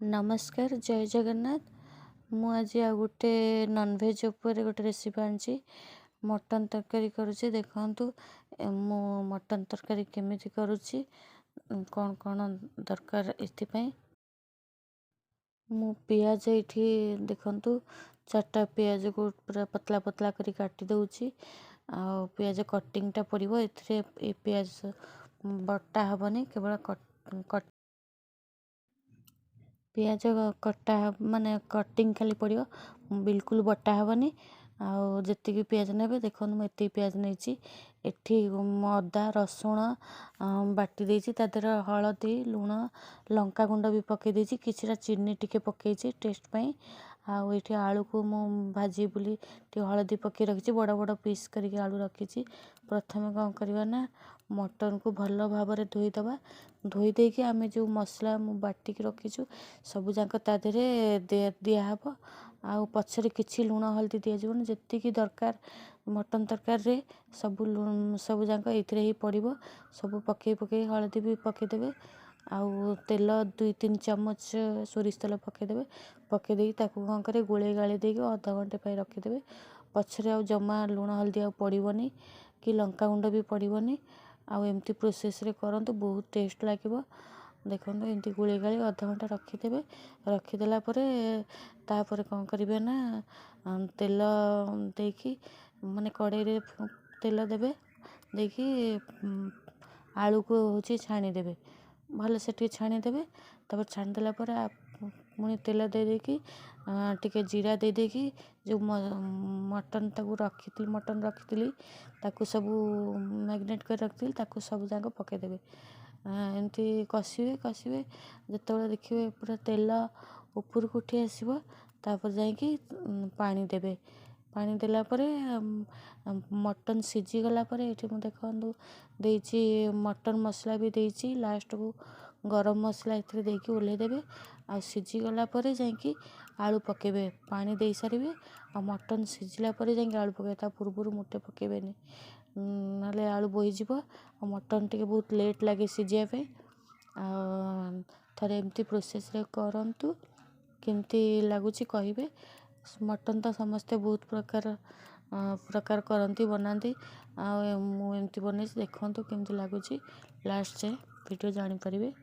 नमस्कार जय जगन्नाथ। मु आज आ गोटे नॉनवेज उपर गोटे रेसिपी आनी मटन तरकारी करुच्ची। देखु मु मटन तरकारी केमिति करुच्ची, कौन कौन दरकार इथिपाई। मु पियाज ये देखु चार्टा पियाज को पूरा पतला पतला करी काटी दउची। आ पियाज कटिंगटा पड़ो ए पियाज बटा हेनी केवल पियाज कटा माने कटिंग खाली पड़ो, बिल्कुल बटा हेनी। आती पियाज ने देखो मुझे पियाज नहीं एठी अदा रसुण बाटी देती तादर हलदी लुण लंका गुंड भी पकई देती किसी चीनी टिके पकई टेस्ट पाई। आठी आलू को मु भाजी बोली हलदी पकई रखी बड़ बड़ पीस करके आलू रखी। प्रथम कौन करवा ना मटन को भल भाव धोईदबा। धोई देकी आम जो मसला मु बाटिक रखीचु सबू जाक तादेरे दिहब। आ पछरे किसी लुण हल्दी दिजावन जी दरकार मटन तरकार रे सबू जाक ये ही पड़ो। सब पकई पकई हलदी भी पकईदेवे। आउ तेल 2-3 चमच सोरिष तेल पकईदेवे। पकईदे कौन करे गोले गाली देकी अधा घंटे पर रखीदेवे। पछरे आ जमा लुण हल्दी आ पड़ोनी कि लंका गुंड भी पड़ोनी। आमती प्रोसेस रे करंतु बहुत टेस्ट लगे। देखो एमती गोले गाली अधा घंटा रखीदेवे। रखीदेला तापर कौन करेंगे ना तेल देकी माने कड़ाई रे तेल देवे देखी आलू को हूँ छाणीदेवे। भल से छाणीदेवे तब छाणीदेला पुणी तेल दे देकी टिके जीरा दे देकी जो मटन मटन रखी ताकू सब मैग्नेट कर रखी ताकू सब जाक पकईदेवे। एमती कषिवे जिते देखिए पूरा तेल ऊपर को उठी आसो तापर जाकि पानी देवे। पानी देला परे मटन सीझी गला परे ये देखु देती मटन मसला भी देती लास्ट को गरम मसला इतने देकी ओल्हेदेवे। आ सीझी गला परे जाकि आलू पकेबे पानी दे सारे। आ मटन सीझिला परे जाकि आलू पकेबे ता पूर्व मुटे पकेबेनी ना आलू बोहीजिव। आ मटन टे बहुत लेट लगे सीझापे। थे एमती प्रोसेस रे करंतु केमती लगुच कहे। मटन तो समस्ते बहुत प्रकार करती बनाती। मुझे बनई देखु केमती लगुच लास्ट से वीडियो जानीपर।